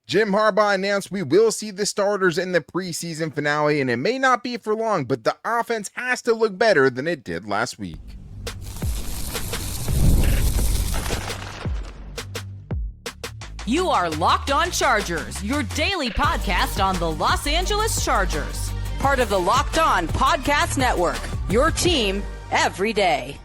Jim Harbaugh announced we will see the starters in the preseason finale, and it may not be for long, but the offense has to look better than it did last week. You are Locked On Chargers, your daily podcast on the Los Angeles Chargers. Part of the Locked On Podcast Network, your team every day.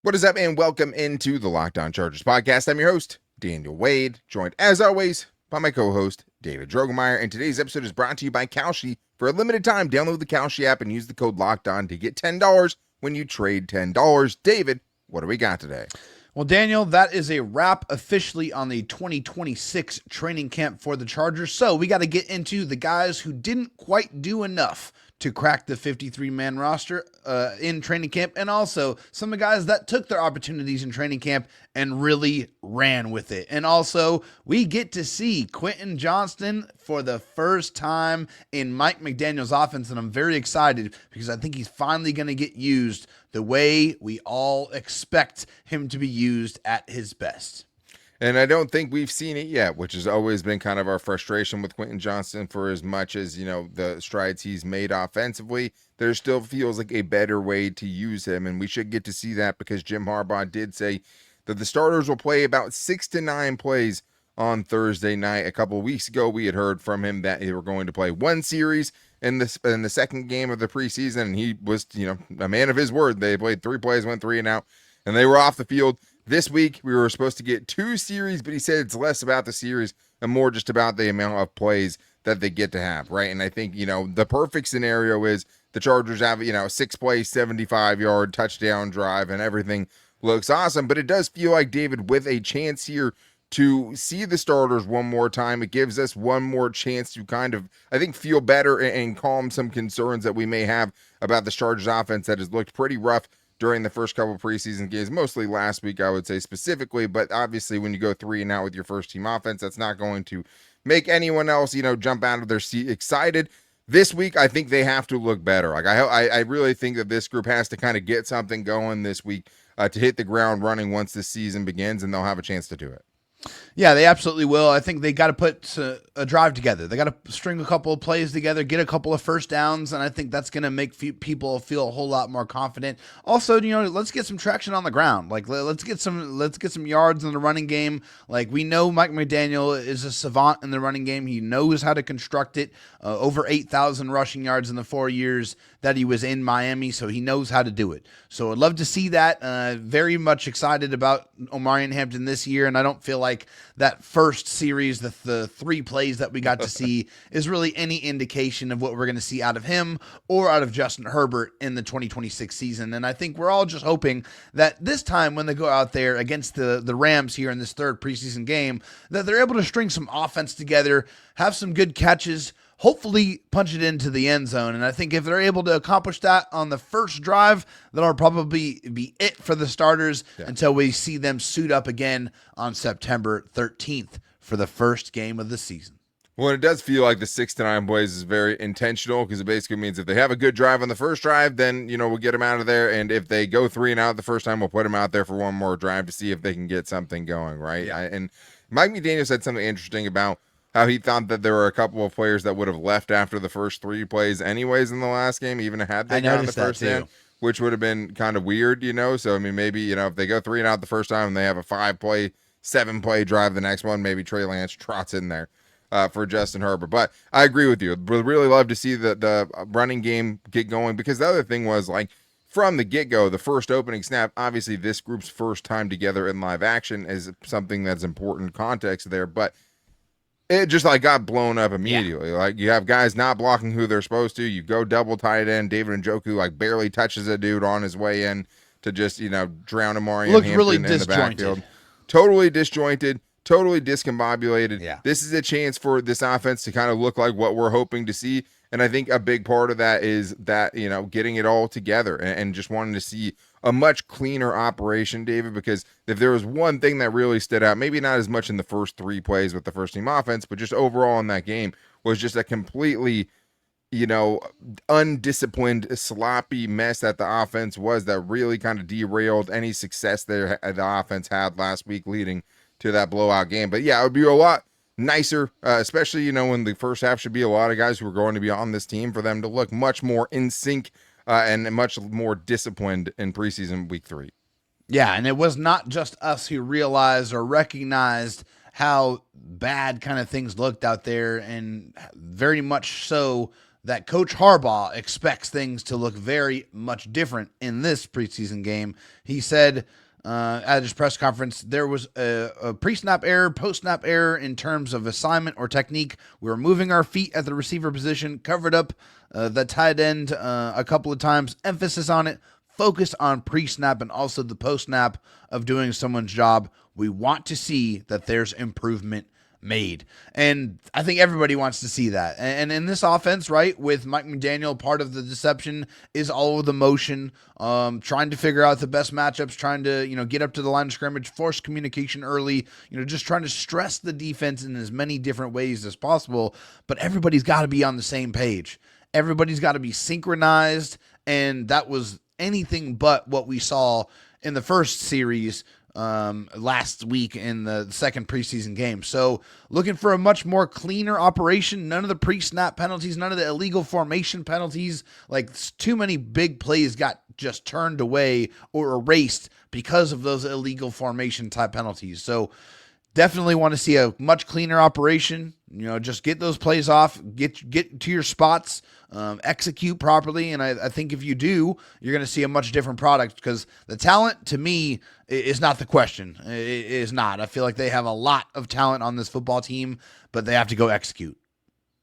What is up, and welcome into the Locked On Chargers podcast. I'm your host, Daniel Wade, joined as always by my co-host, David Droegemeier. And today's episode is brought to you by Kalshi. For a limited time, download the Kalshi app and use the code LOCKEDON to get $10 when you trade $10. David, what do we got today? Well, Daniel, that is a wrap officially on the 2026 training camp for the Chargers. So we got to get into the guys who didn't quite do enough to crack the 53-man roster in training camp, and also some of the guys that took their opportunities in training camp and really ran with it. And also, we get to see Quentin Johnston for the first time in Mike McDaniel's offense, and I'm very excited because I think he's finally going to get used the way we all expect him to be used at his best. And I don't think we've seen it yet, which has always been kind of our frustration with Quentin Johnston. For as much as, the strides he's made offensively, there still feels like a better way to use him. And we should get to see that because Jim Harbaugh did say that the starters will play about 6 to 9 plays on Thursday night. A couple of weeks ago, we had heard from him that they were going to play one series in the second game of the preseason. And he was, a man of his word. They played 3 plays, went 3 and out, and they were off the field. This week, we were supposed to get 2 series, but he said it's less about the series and more just about the amount of plays that they get to have, right? And I think, the perfect scenario is the Chargers have, 6-play, 75-yard touchdown drive, and everything looks awesome. But it does feel like, David, with a chance here to see the starters one more time, it gives us one more chance to kind of, I think, feel better and calm some concerns that we may have about the Chargers offense that has looked pretty rough during the first couple of preseason games, mostly last week, I would say specifically. But obviously, when you go 3 and out with your first team offense, that's not going to make anyone else, jump out of their seat excited. This week, I think they have to look better. Like I really think that this group has to kind of get something going this week to hit the ground running once the season begins, and they'll have a chance to do it. Yeah, they absolutely will. I think they got to put a drive together. They got to string a couple of plays together, get a couple of first downs, and I think that's going to make people feel a whole lot more confident. Also, let's get some traction on the ground. Like let's get some yards in the running game. Like we know Mike McDaniel is a savant in the running game. He knows how to construct it. Over 8,000 rushing yards in the 4 years that he was in Miami, so he knows how to do it. So I'd love to see that. Very much excited about Omarion Hampton this year, and I don't feel like that first series, the 3 plays that we got to see, is really any indication of what we're going to see out of him or out of Justin Herbert in the 2026 season. And I think we're all just hoping that this time when they go out there against the Rams here in this third preseason game, that they're able to string some offense together, have some good catches, hopefully punch it into the end zone. And I think if they're able to accomplish that on the first drive, that'll probably be it for the starters until we see them suit up again on September 13th for the first game of the season. Well, it does feel like the 6 to 9 plays is very intentional because it basically means if they have a good drive on the first drive, then, we'll get them out of there. And if they go 3 and out the first time, we'll put them out there for one more drive to see if they can get something going, right? Yeah. And Mike McDaniel said something interesting about how he thought that there were a couple of players that would have left after the first 3 plays anyways in the last game, even had they gotten the first down, which would have been kind of weird, So, I mean, maybe, if they go 3 and out the first time and they have a 5-play, 7-play drive the next one, maybe Trey Lance trots in there for Justin Herbert. But I agree with you. Would really love to see the running game get going, because the other thing was, like, from the get-go, the first opening snap, obviously this group's first time together in live action is something that's important context there, but it just got blown up immediately. Like you have guys not blocking who they're supposed to. You go double tight end. David Njoku barely touches a dude on his way in to just drown Omarion Hampton really in the backfield. Totally disjointed, totally discombobulated. Yeah. This is a chance for this offense to kind of look like what we're hoping to see. And I think a big part of that is that, getting it all together and just wanting to see a much cleaner operation, David, because if there was one thing that really stood out, maybe not as much in the first 3 plays with the first team offense, but just overall in that game, was just a completely, undisciplined, sloppy mess that the offense was that really kind of derailed any success the offense had last week leading to that blowout game. But yeah, it would be a lot nicer, especially, when the first half should be a lot of guys who are going to be on this team, for them to look much more in sync and much more disciplined in preseason week 3. Yeah, and it was not just us who realized or recognized how bad kind of things looked out there, and very much so that Coach Harbaugh expects things to look very much different in this preseason game. He said at his press conference, there was a pre-snap error, post-snap error in terms of assignment or technique. We were moving our feet at the receiver position, covered up the tight end a couple of times, emphasis on it, focus on pre-snap and also the post-snap of doing someone's job. We want to see that there's improvement made. And I think everybody wants to see that. And in this offense, right, with Mike McDaniel, part of the deception is all of the motion, trying to figure out the best matchups, trying to, get up to the line of scrimmage, force communication early, just trying to stress the defense in as many different ways as possible. But everybody's got to be on the same page. Everybody's got to be synchronized. And that was anything but what we saw in the first series last week in the second preseason game. So looking for a much more cleaner operation, none of the pre-snap penalties, none of the illegal formation penalties. Like, too many big plays got just turned away or erased because of those illegal formation type penalties. So definitely want to see a much cleaner operation. Just get those plays off, get to your spots, execute properly. And I think if you do, you're going to see a much different product, because the talent, to me, is not the question. It is not. I feel like they have a lot of talent on this football team, but they have to go execute.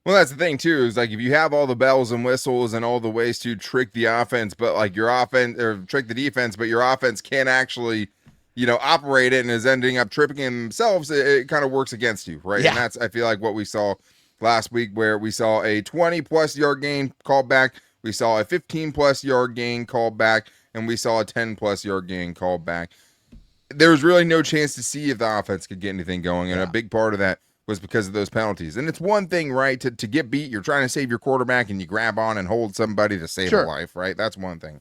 Well, that's the thing too, is like, if you have all the bells and whistles and all the ways to trick the offense, but like your offense, or trick the defense, but your offense can't actually, operate it and is ending up tripping themselves, it kind of works against you, right? Yeah. And that's, I feel like, what we saw last week, where we saw a 20-plus yard gain called back, we saw a 15-plus yard gain called back, and we saw a 10-plus yard gain called back. There was really no chance to see if the offense could get anything going, and a big part of that was because of those penalties. And it's one thing, right, to get beat, you're trying to save your quarterback, and you grab on and hold somebody to save a life, right? That's one thing.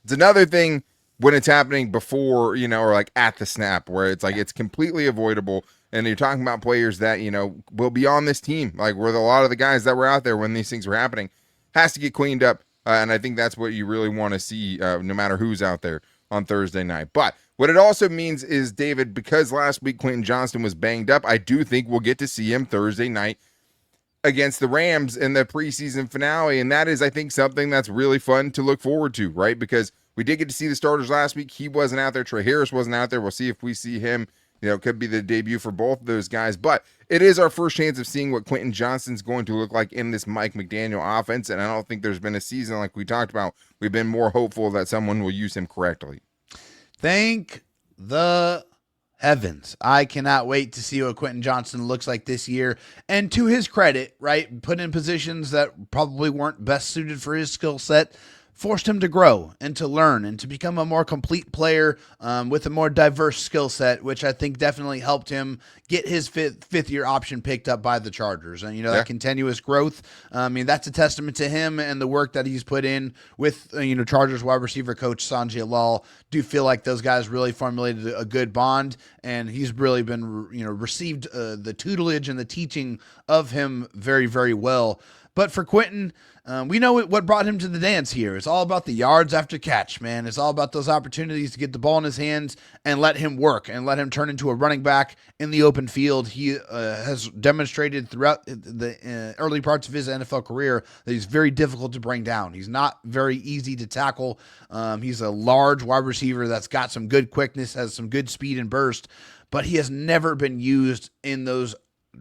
It's another thing when it's happening before, or like at the snap, where it's like it's completely avoidable. And you're talking about players that, will be on this team, like where a lot of the guys that were out there when these things were happening, has to get cleaned up. And I think that's what you really want to see, no matter who's out there on Thursday night. But what it also means is, David, because last week Quentin Johnston was banged up, I do think we'll get to see him Thursday night against the Rams in the preseason finale. And that is, I think, something that's really fun to look forward to, right? Because we did get to see the starters last week. He wasn't out there. Tre Harris wasn't out there. We'll see if we see him. It could be the debut for both of those guys. But it is our first chance of seeing what Quentin Johnston's going to look like in this Mike McDaniel offense. And I don't think there's been a season, like we talked about, we've been more hopeful that someone will use him correctly. Thank the heavens. I cannot wait to see what Quentin Johnston looks like this year. And to his credit, right, put in positions that probably weren't best suited for his skill set, forced him to grow and to learn and to become a more complete player with a more diverse skill set, which I think definitely helped him get his fifth year option picked up by the Chargers. And, that continuous growth, that's a testament to him and the work that he's put in with, Chargers wide receiver coach Sanjay Lal. Do feel like those guys really formulated a good bond, and he's really been, received the tutelage and the teaching of him very, very well. But for Quentin, we know what brought him to the dance here. It's all about the yards after catch, man. It's all about those opportunities to get the ball in his hands and let him work and let him turn into a running back in the open field. He has demonstrated throughout the early parts of his NFL career that he's very difficult to bring down. He's not very easy to tackle. He's a large wide receiver that's got some good quickness, has some good speed and burst, but he has never been used in those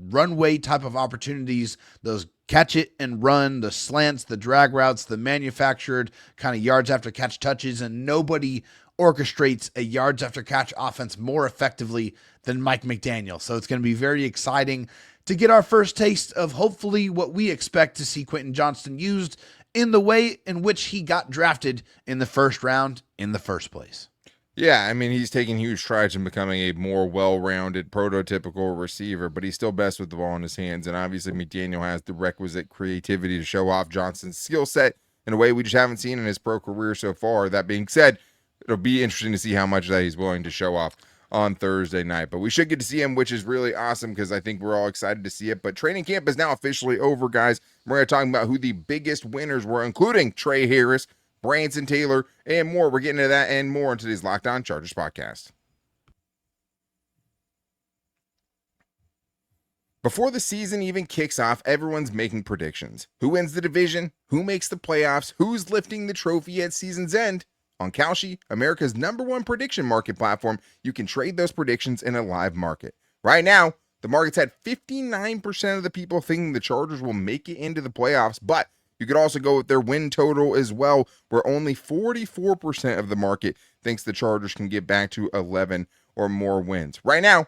runway type of opportunities, those catch it and run, the slants, the drag routes, the manufactured kind of yards after catch touches, and nobody orchestrates a yards after catch offense more effectively than Mike McDaniel. So it's going to be very exciting to get our first taste of hopefully what we expect to see Quentin Johnston used in the way in which he got drafted in the first round in the first place. Yeah, he's taking huge strides in becoming a more well-rounded, prototypical receiver, but he's still best with the ball in his hands. And obviously, McDaniel has the requisite creativity to show off Johnston's skill set in a way we just haven't seen in his pro career so far. That being said, it'll be interesting to see how much of that he's willing to show off on Thursday night. But we should get to see him, which is really awesome because I think we're all excited to see it. But training camp is now officially over, guys. We're going to talk about who the biggest winners were, including Tre Harris, Branson Taylor, and more. We're getting into that and more in today's Locked On Chargers podcast. Before the season even kicks off, everyone's making predictions. Who wins the division? Who makes the playoffs? Who's lifting the trophy at season's end? On Kalshi, America's #1 prediction market platform, you can trade those predictions in a live market. Right now, the market's at 59% of the people thinking the Chargers will make it into the playoffs, but you could also go with their win total as well, where only 44% of the market thinks the Chargers can get back to 11 or more wins. Right now,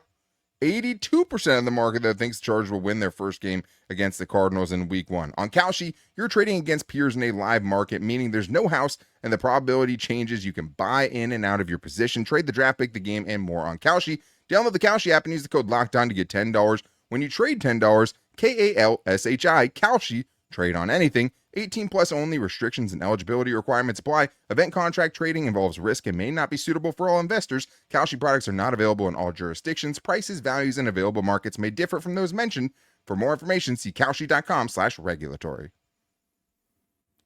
82% of the market that thinks the Chargers will win their first game against the Cardinals in week 1. On Kalshi, you're trading against peers in a live market, meaning there's no house and the probability changes. You can buy in and out of your position, trade the draft, pick the game, and more on Kalshi. Download the Kalshi app and use the code LOCKEDON to get $10 when you trade $10. KALSHI, Kalshi. Trade on anything. 18 plus only. Restrictions and eligibility requirements apply. Event contract trading involves risk and may not be suitable for all investors. Kalshi products are not available in all jurisdictions. Prices, values, and available markets may differ from those mentioned. For more information, see kalshi.com/regulatory.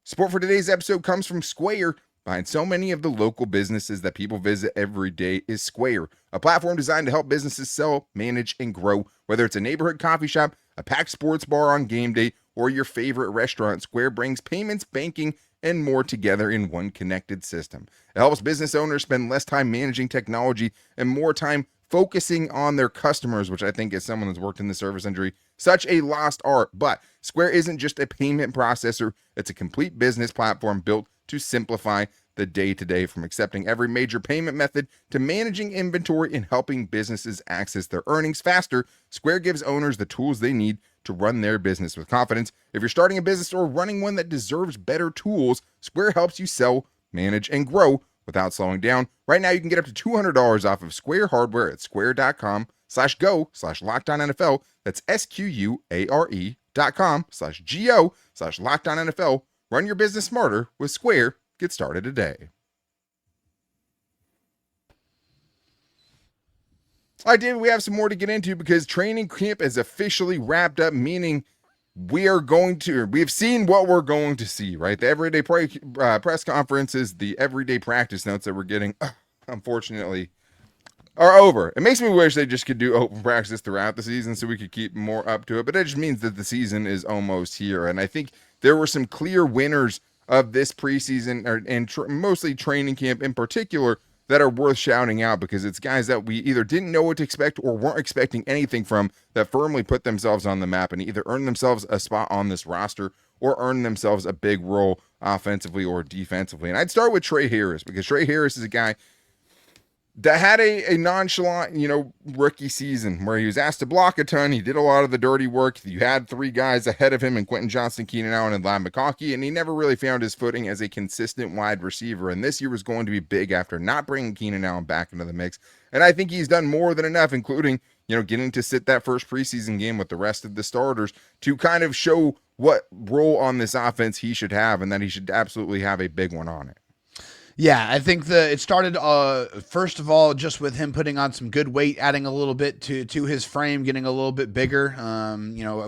Support for today's episode comes from Square. Behind so many of the local businesses that people visit every day is Square, a platform designed to help businesses sell, manage, and grow. Whether it's a neighborhood coffee shop, a packed sports bar on game day, or your favorite restaurant, Square brings payments, banking, and more together in one connected system. It helps business owners spend less time managing technology and more time focusing on their customers, which I think, as someone that's worked in the service industry, such a lost art. But Square isn't just a payment processor, it's a complete business platform built to simplify the day-to-day, from accepting every major payment method to managing inventory and helping businesses access their earnings faster. Square gives owners the tools they need to run their business with confidence. If you're starting a business or running one that deserves better tools, Square helps you sell, manage, and grow without slowing down. Right now, you can get up to $200 off of Square hardware at square.com/go/LockedOnNFL. That's SQUARE.com/GO/LockedOnNFL. Run your business smarter with Square. Get started today. All right, David, we have some more to get into because training camp is officially wrapped up, meaning we have seen what we're going to see, right? The everyday press conferences, the everyday practice notes that we're getting, unfortunately, are over. It makes me wish they just could do open practice throughout the season so we could keep more up to it, but it just means that the season is almost here. And I think there were some clear winners of this preseason and mostly training camp in particular that are worth shouting out, because it's guys that we either didn't know what to expect or weren't expecting anything from, that firmly put themselves on the map and either earned themselves a spot on this roster or earned themselves a big role offensively or defensively. And I'd start with Tre Harris, because Tre Harris is a guy that had a nonchalant, rookie season where he was asked to block a ton. He did a lot of the dirty work. You had 3 guys ahead of him in Quentin Johnston, Keenan Allen, and Ladd McConkey, and he never really found his footing as a consistent wide receiver. And this year was going to be big after not bringing Keenan Allen back into the mix. And I think he's done more than enough, including, getting to sit that first preseason game with the rest of the starters to kind of show what role on this offense he should have, and that he should absolutely have a big one on it. Yeah, I think it started, first of all, just with him putting on some good weight, adding a little bit to his frame, getting a little bit bigger,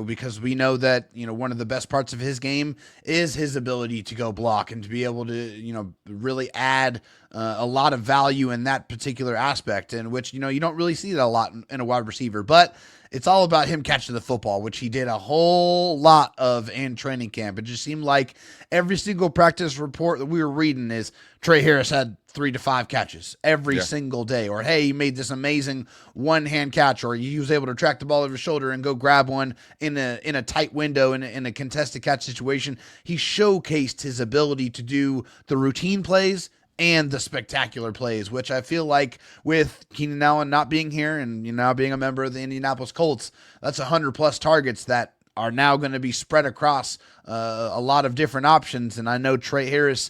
because we know that, one of the best parts of his game is his ability to go block and to be able to, really add a lot of value in that particular aspect, in which, you don't really see that a lot in a wide receiver. But it's all about him catching the football, which he did a whole lot of in training camp. It just seemed like every single practice report that we were reading is Tre Harris had 3 to 5 catches every single day. Or, hey, he made this amazing one-hand catch, or he was able to track the ball over his shoulder and go grab one in a tight window in a contested catch situation. He showcased his ability to do the routine plays and the spectacular plays, which I feel like with Keenan Allen not being here and now being a member of the Indianapolis Colts, that's 100+ targets that are now going to be spread across a lot of different options. And I know Tre Harris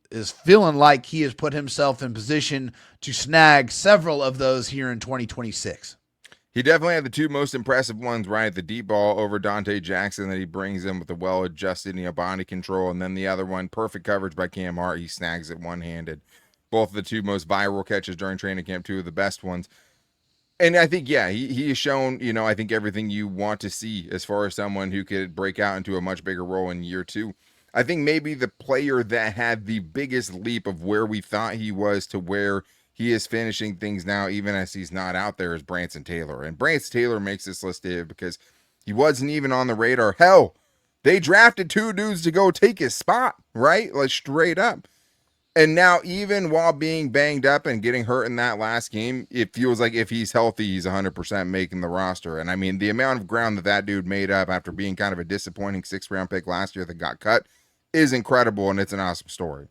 is feeling like he has put himself in position to snag several of those here in 2026. He definitely had the 2 most impressive ones, right? The deep ball over Dante Jackson that he brings in with the well-adjusted body control, and then the other one, perfect coverage by Cam Hart. He snags it one-handed. both of the two most viral catches during training camp, two of the best ones. And I think, yeah, he has shown, I think everything you want to see as far as someone who could break out into a much bigger role in year two. I think maybe the player that had the biggest leap of where we thought he was to where he is finishing things now, even as he's not out there, is Branson Taylor. And Branson Taylor makes this list here because he wasn't even on the radar. Hell, they drafted two dudes to go take his spot, right? Like straight up. And now, even while being banged up and getting hurt in that last game, it feels like if he's healthy, he's 100% making the roster. And I mean, the amount of ground that dude made up after being kind of a disappointing 6th-round pick last year that got cut is incredible, and it's an awesome story.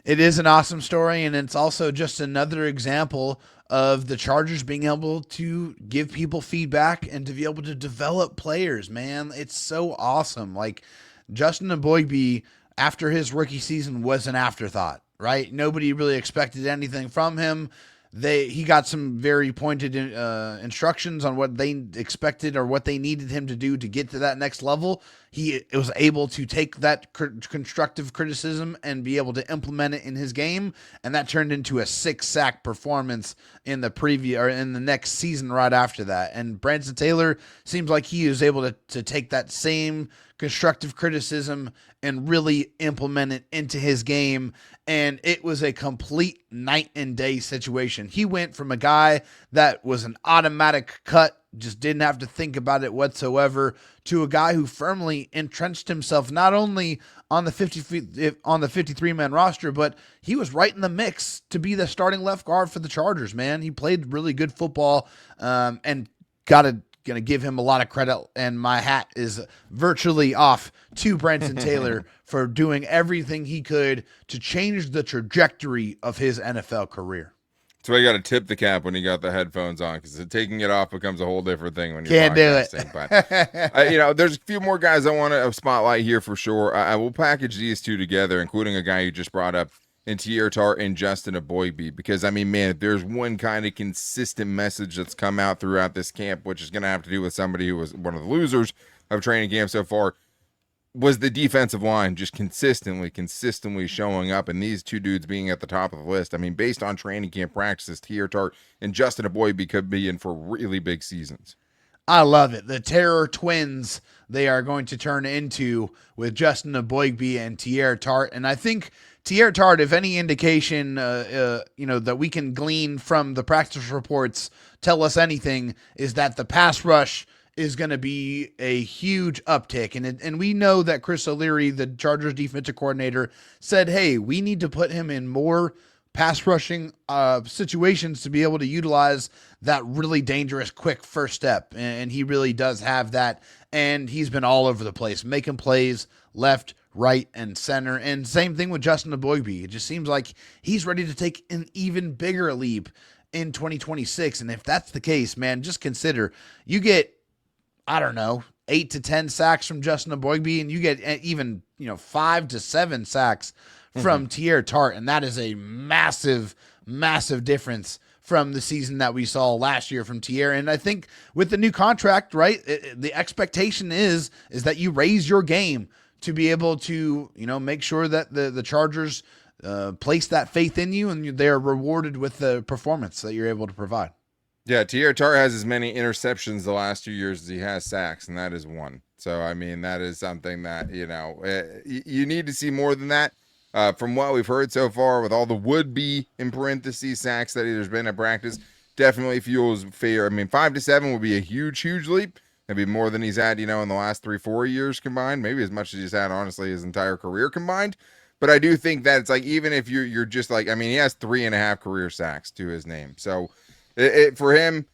It is an awesome story, and it's also just another example of the Chargers being able to give people feedback and to be able to develop players, man. It's so awesome. Like, Justin Eboigbe, after his rookie season, was an afterthought. Right? Nobody really expected anything from him. He got some very pointed instructions on what they expected or what they needed him to do to get to that next level. He was able to take that constructive criticism and be able to implement it in his game, and that turned into a 6-sack performance in the next season right after that. And Branson Taylor seems like he is able to take that same constructive criticism and really implement it into his game. And it was a complete night and day situation. He went from a guy that was an automatic cut, just didn't have to think about it whatsoever, to a guy who firmly entrenched himself not only on the 53-man roster, but he was right in the mix to be the starting left guard for the Chargers, man. He played really good football, and gonna give him a lot of credit, and my hat is virtually off to Branson Taylor for doing everything he could to change the trajectory of his NFL career. So I got to tip the cap when you got the headphones on, because taking it off becomes a whole different thing when you're Can't do podcasting. But there's a few more guys I want to spotlight here for sure. I will package these two together, including a guy you just brought up in Teair, Tart, and Justin Eboigbe, because I mean, man, if there's one kind of consistent message that's come out throughout this camp, which is going to have to do with somebody who was one of the losers of training camp so far, was the defensive line just consistently showing up, and these two dudes being at the top of the list. I mean, based on training camp practices, Teair, Tart, and Justin Eboigbe could be in for really big seasons. I love it. The terror twins they are going to turn into with Justin Eboigbe and Teair Tart. And I think Teair Tart, if any indication, that we can glean from the practice reports tell us anything, is that the pass rush is going to be a huge uptick. And we know that Chris O'Leary, the Chargers defensive coordinator, said, hey, we need to put him in more pass rushing situations to be able to utilize that really dangerous, quick first step. And he really does have that. And he's been all over the place, making plays left, right, and center. And same thing with Justin Eboigbe. It just seems like he's ready to take an even bigger leap in 2026. And if that's the case, man, just consider you get, 8 to 10 sacks from Justin Eboigbe, and you get even, 5 to 7 sacks from Teair Tart. And that is a massive, massive difference from the season that we saw last year from Teair. And I think with the new contract, right, the expectation is that you raise your game to be able to, make sure that the Chargers place that faith in you, and they're rewarded with the performance that you're able to provide. Yeah, Teair Tart has as many interceptions the last 2 years as he has sacks, and that is one. So, I mean, that is something that, you need to see more than that. From what we've heard so far, with all the would-be, in parentheses, sacks that there's been at practice, definitely feels fair. I mean, 5 to 7 would be a huge, huge leap. It'd be more than he's had, in the last 3-4 years combined. Maybe as much as he's had, honestly, his entire career combined. But I do think that it's like, even if you're just like, I mean, he has 3.5 career sacks to his name. So, for him,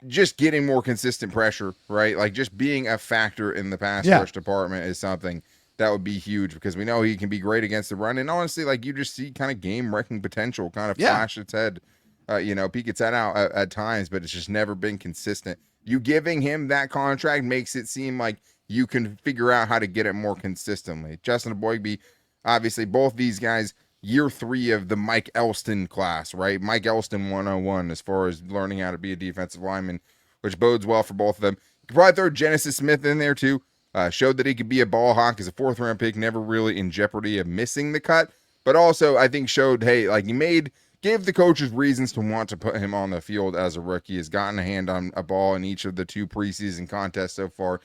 just getting more consistent pressure, right? Like, just being a factor in the pass rush department is something that would be huge, because we know he can be great against the run. And honestly, like, you just see kind of game-wrecking potential kind of flash its head, peek its head out at times, but it's just never been consistent. You giving him that contract makes it seem like you can figure out how to get it more consistently. Justin Eboigbe, obviously, both these guys, year 3 of the Mike Elston class, right? Mike Elston 101 as far as learning how to be a defensive lineman, which bodes well for both of them. You could probably throw Genesis Smith in there too. Showed that he could be a ball hawk as a 4th-round pick, never really in jeopardy of missing the cut. but also I think showed, hey, like gave the coaches reasons to want to put him on the field as a rookie, has gotten a hand on a ball in each of the 2 preseason contests so far,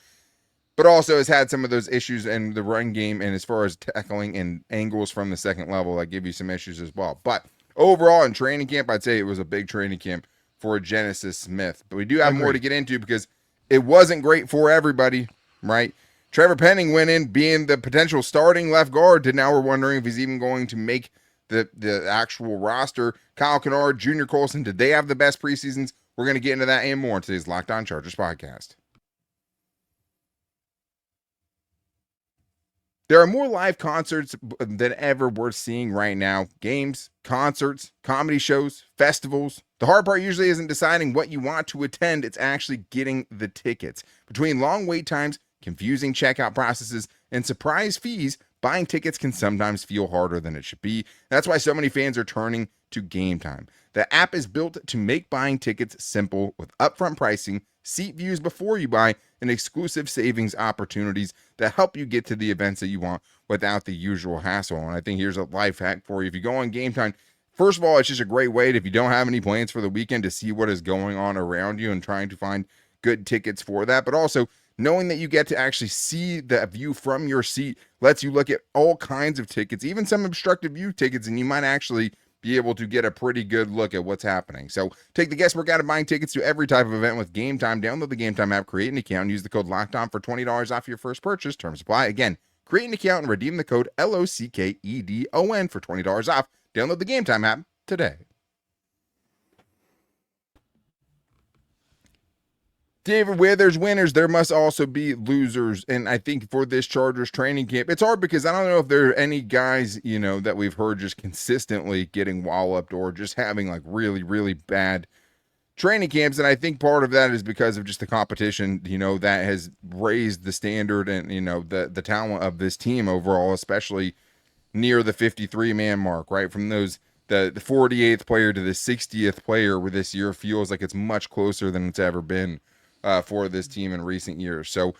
but also has had some of those issues in the run game and as far as tackling and angles from the second level that give you some issues as well. But overall in training camp, I'd say it was a big training camp for Genesis Smith. But we do have more to get into because it wasn't great for everybody, right? Trevor Penning went in being the potential starting left guard to now we're wondering if he's even going to make the actual roster. Kyle Kennard, Junior Colson, did they have the best preseasons? We're going to get into that and more in today's Locked On Chargers podcast. There are more live concerts than ever we're seeing right now. Games, concerts, comedy shows, festivals. The hard part usually isn't deciding what you want to attend. It's actually getting the tickets. Between long wait times, confusing checkout processes, and surprise fees, buying tickets can sometimes feel harder than it should be. That's why so many fans are turning to Game Time. The app is built to make buying tickets simple with upfront pricing, seat views before you buy, and exclusive savings opportunities that help you get to the events that you want without the usual hassle. And I think here's a life hack for you. If you go on Game Time, first of all, it's just a great way, if you don't have any plans for the weekend, to see what is going on around you and trying to find good tickets for that. But also, knowing that you get to actually see the view from your seat lets you look at all kinds of tickets, even some obstructive view tickets, and you might actually be able to get a pretty good look at what's happening. So take the guesswork out of buying tickets to every type of event with Game Time. Download the Game Time app, create an account, and use the code LOCKEDON for $20 off your first purchase. Terms apply. Again, create an account and redeem the code LOCKEDON for $20 off. Download the Game Time app today. David, where there's winners, there must also be losers. And I think for this Chargers training camp, it's hard because I don't know if there are any guys, that we've heard just consistently getting walloped or just having like really, really bad training camps. And I think part of that is because of just the competition, that has raised the standard and, the talent of this team overall, especially near the 53-man mark, right? From the 48th player to the 60th player, where this year feels like it's much closer than it's ever been for this team in recent years. So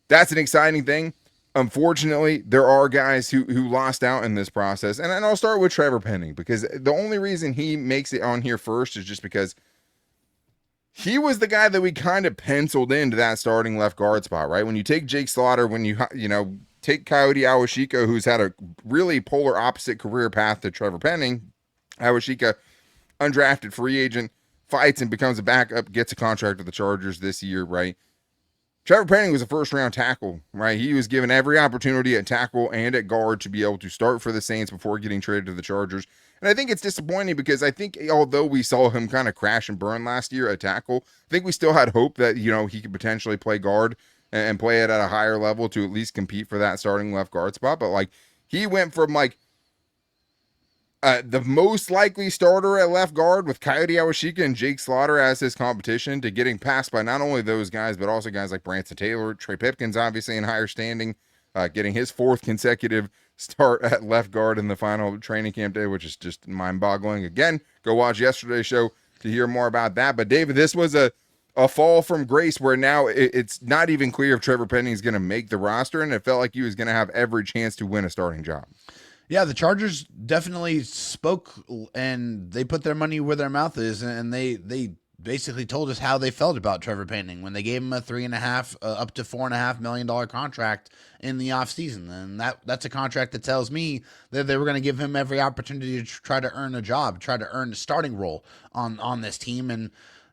that's an exciting thing. Unfortunately, there are guys who lost out in this process. And I'll start with Trevor Penning, because the only reason he makes it on here first is just because he was the guy that we kind of penciled into that starting left guard spot, right? When you take Jake Slaughter, when you take Coyote Awashika, who's had a really polar opposite career path to Trevor Penning. Awashika, undrafted free agent, fights and becomes a backup, gets a contract with the Chargers this year, right? Trevor Penning was a first-round tackle, right? He was given every opportunity at tackle and at guard to be able to start for the Saints before getting traded to the Chargers. And I think it's disappointing because I think although we saw him kind of crash and burn last year at tackle, I think we still had hope that, he could potentially play guard and play it at a higher level to at least compete for that starting left guard spot. But, he went from, the most likely starter at left guard with Coyote Awashika and Jake Slaughter as his competition to getting passed by not only those guys, but also guys like Branson Taylor, Trey Pipkins, obviously in higher standing, getting his 4th consecutive start at left guard in the final training camp day, which is just mind-boggling. Again, go watch yesterday's show to hear more about that. But David, this was a fall from grace where now it's not even clear if Trevor Penning is going to make the roster, and it felt like he was going to have every chance to win a starting job. Yeah, the Chargers definitely spoke, and they put their money where their mouth is, and they basically told us how they felt about Trevor Penning when they gave him a $3.5 up to $4.5 million contract in the offseason. And that's a contract that tells me that they were going to give him every opportunity to try to earn a job, try to earn a starting role on this team, and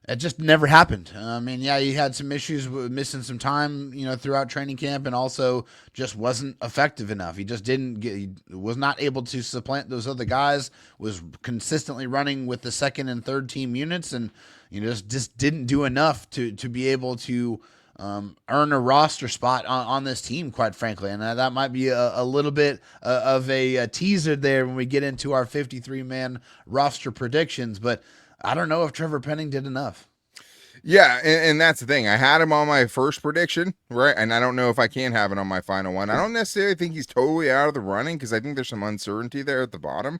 it just never happened. He had some issues with missing some time, throughout training camp, and also just wasn't effective enough. He just was not able to supplant those other guys, was consistently running with the second and third team units, and just didn't do enough to be able to earn a roster spot on this team, quite frankly. And that might be a little bit of a teaser there when we get into our 53-man roster predictions, but I don't know if Trevor Penning did enough. Yeah, and that's the thing. I had him on my first prediction, right? And I don't know if I can have it on my final one. I don't necessarily think he's totally out of the running because I think there's some uncertainty there at the bottom.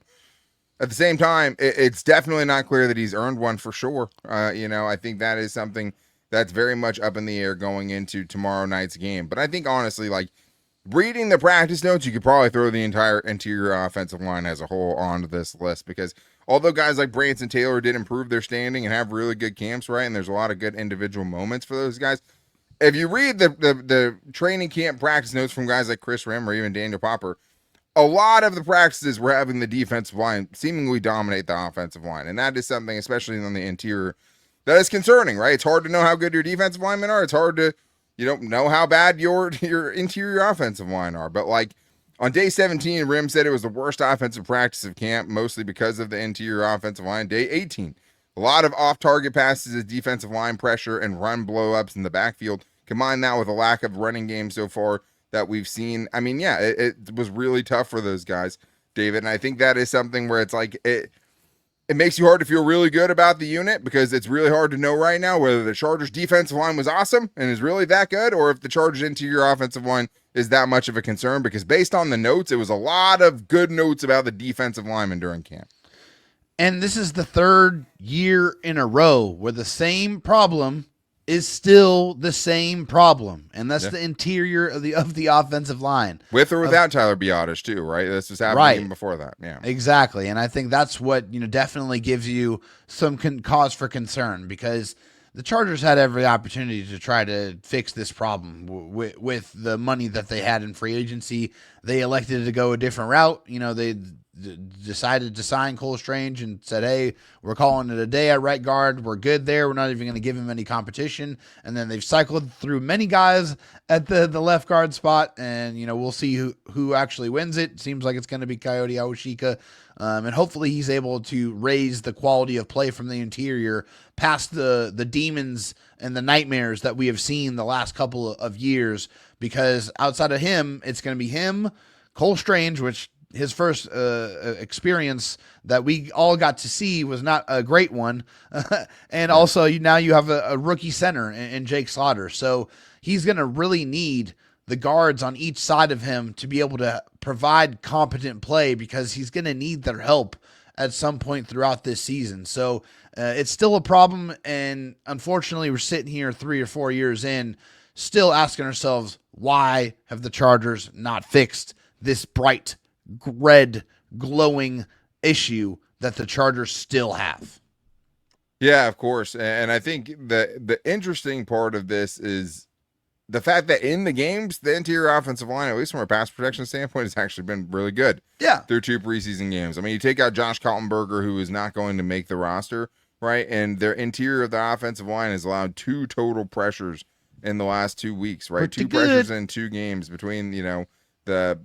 At the same time, it's definitely not clear that he's earned one for sure. I think that is something that's very much up in the air going into tomorrow night's game. But I think honestly, reading the practice notes, you could probably throw the entire interior offensive line as a whole onto this list, because although guys like Branson Taylor did improve their standing and have really good camps, right, and there's a lot of good individual moments for those guys, if you read the training camp practice notes from guys like Chris Rim or even Daniel Popper, a lot of the practices were having the defensive line seemingly dominate the offensive line, and that is something, especially on the interior, that is concerning, right? It's hard to know how good your defensive linemen are. It's hard to, know how bad your interior offensive line are. But like on day 17, Rim said it was the worst offensive practice of camp, mostly because of the interior offensive line. Day 18, a lot of off-target passes as defensive line pressure and run blow-ups in the backfield. Combine that with a lack of running game so far that we've seen. I mean, yeah, it was really tough for those guys, David. And I think that is something where it's like it makes you hard to feel really good about the unit, because it's really hard to know right now whether the Chargers defensive line was awesome and is really that good, or if the Chargers interior offensive line is that much of a concern, because based on the notes, it was a lot of good notes about the defensive linemen during camp. And this is the third year in a row where the same problem is still the same problem, and that's the interior of the offensive line, with or without Tyler Biadasz too, right? This was happening even before that. Yeah, exactly. And I think that's what definitely gives you some cause for concern, because the Chargers had every opportunity to try to fix this problem with the money that they had in free agency. They elected to go a different route. They decided to sign Cole Strange and said, hey, we're calling it a day at right guard. We're good there. We're not even going to give him any competition. And then they've cycled through many guys at the left guard spot, and we'll see who actually wins it. Seems like it's going to be Coyote Awashika. And hopefully he's able to raise the quality of play from the interior past the demons and the nightmares that we have seen the last couple of years, because outside of him, it's going to be him, Cole Strange, which his first experience that we all got to see was not a great one. And also now you have a rookie center in Jake Slaughter. So he's going to really need the guards on each side of him to be able to provide competent play, because he's going to need their help at some point throughout this season. So it's still a problem. And unfortunately, we're sitting here 3 or 4 years in, still asking ourselves, why have the Chargers not fixed this bright red glowing issue that the Chargers still have? Yeah, of course. And I think the interesting part of this is the fact that in the games, the interior offensive line, at least from a pass protection standpoint, has actually been really good. Yeah. Through 2 preseason games. I mean, you take out Josh Kaltenberger, who is not going to make the roster, right? And their interior of the offensive line has allowed 2 total pressures in the last 2 weeks, right? 2 pressures in 2 games between, the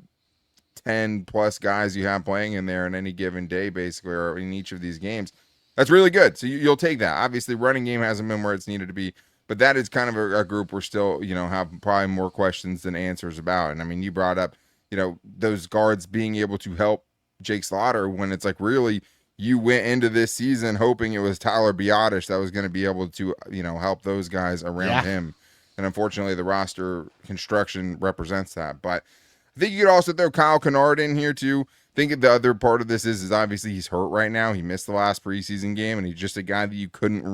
10 plus guys you have playing in there in any given day, basically, or in each of these games. That's really good. So you'll take that. Obviously, running game hasn't been where it's needed to be, but that is kind of a group we're still, have probably more questions than answers about. And I mean, you brought up, those guards being able to help Jake Slaughter, when it's like, really, you went into this season hoping it was Tyler Biadasz that was going to be able to, help those guys around him. And unfortunately, the roster construction represents that. But I think you could also throw Kyle Kennard in here too. I think the other part of this is obviously he's hurt right now. He missed the last preseason game, and he's just a guy that you couldn't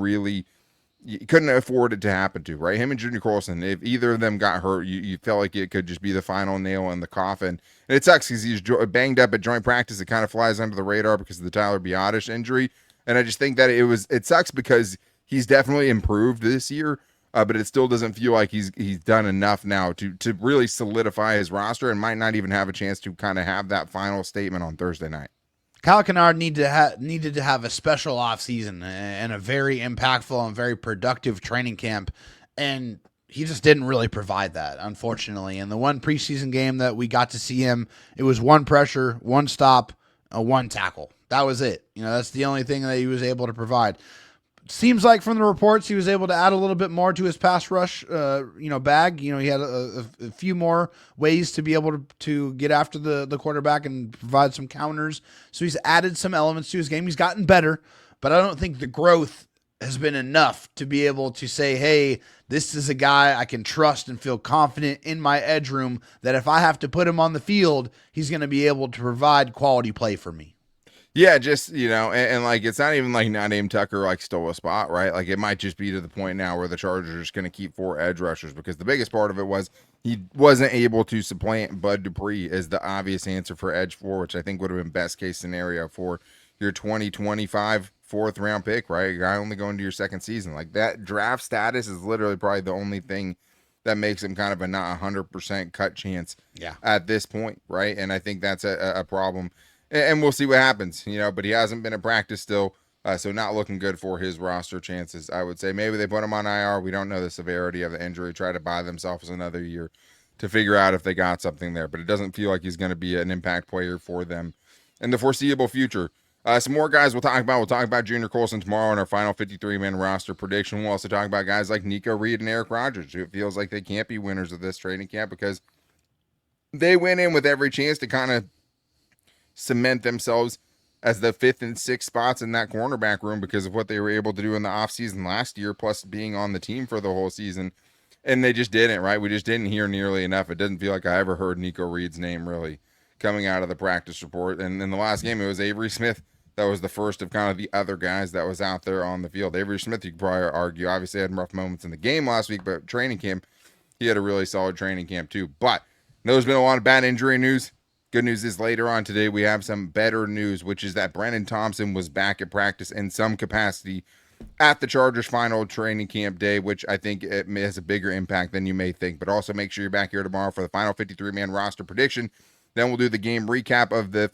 afford it to happen to, right? Him and Junior Colson, if either of them got hurt, you felt like it could just be the final nail in the coffin. And it sucks because he's banged up at joint practice. It kind of flies under the radar because of the Tyler Biadasz injury. And I just think that it sucks because he's definitely improved this year. But it still doesn't feel like he's done enough now to really solidify his roster, and might not even have a chance to kind of have that final statement on Thursday night. Kyle Kennard needed to have a special offseason and a very impactful and very productive training camp, and he just didn't really provide that, unfortunately. In the one preseason game that we got to see him, it was 1 pressure, 1 stop, 1 tackle. That was it. That's the only thing that he was able to provide. Seems like from the reports he was able to add a little bit more to his pass rush, bag. He had a few more ways to be able to get after the quarterback and provide some counters. So he's added some elements to his game. He's gotten better, but I don't think the growth has been enough to be able to say, hey, this is a guy I can trust and feel confident in my edge room that if I have to put him on the field, he's going to be able to provide quality play for me. Yeah, just, and like, it's not even like Not Named Tucker like stole a spot, right? Like, it might just be to the point now where the Chargers are just going to keep 4 edge rushers, because the biggest part of it was he wasn't able to supplant Bud Dupree as the obvious answer for edge 4, which I think would have been best case scenario for your 2025 fourth round pick, right? Your guy only going to your second season. Like, that draft status is literally probably the only thing that makes him kind of a not 100% cut chance at this point, right? And I think that's a problem. And we'll see what happens, but he hasn't been at practice still, so not looking good for his roster chances, I would say. Maybe they put him on IR. We don't know the severity of the injury. Try to buy themselves another year to figure out if they got something there, but it doesn't feel like he's going to be an impact player for them in the foreseeable future. Some more guys we'll talk about. We'll talk about Junior Colson tomorrow in our final 53-man roster prediction. We'll also talk about guys like Nico Reed and Eric Rodgers, who it feels like they can't be winners of this training camp because they went in with every chance to kind of cement themselves as the 5th and 6th spots in that cornerback room because of what they were able to do in the offseason last year, plus being on the team for the whole season. And they just didn't, right? We just didn't hear nearly enough. It doesn't feel like I ever heard Nico Reed's name really coming out of the practice report. And in the last game, it was Avery Smith that was the first of kind of the other guys that was out there on the field. Avery Smith, you could probably argue, obviously had rough moments in the game last week, but training camp, he had a really solid training camp too. But there's been a lot of bad injury news. Good news is later on today, we have some better news, which is that Brennan Thompson was back at practice in some capacity at the Chargers' final training camp day, which I think it has a bigger impact than you may think. But also make sure you're back here tomorrow for the final 53-man roster prediction. Then we'll do the game recap of the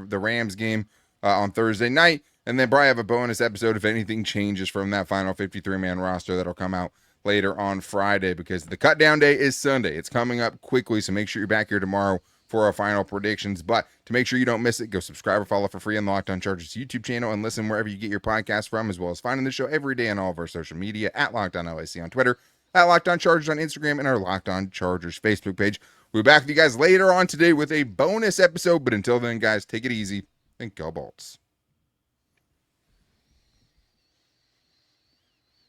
the Rams game on Thursday night. And then probably have a bonus episode if anything changes from that final 53-man roster that'll come out later on Friday, because the cut down day is Sunday. It's coming up quickly, so make sure you're back here tomorrow for our final predictions. But to make sure you don't miss it, go subscribe or follow for free on the Locked On Chargers YouTube channel and listen wherever you get your podcast from, as well as finding the show every day on all of our social media at Locked On LAC on Twitter, at Locked On Chargers on Instagram, and our Locked On Chargers Facebook page. We'll be back with you guys later on today with a bonus episode. But until then, guys, take it easy and go Bolts.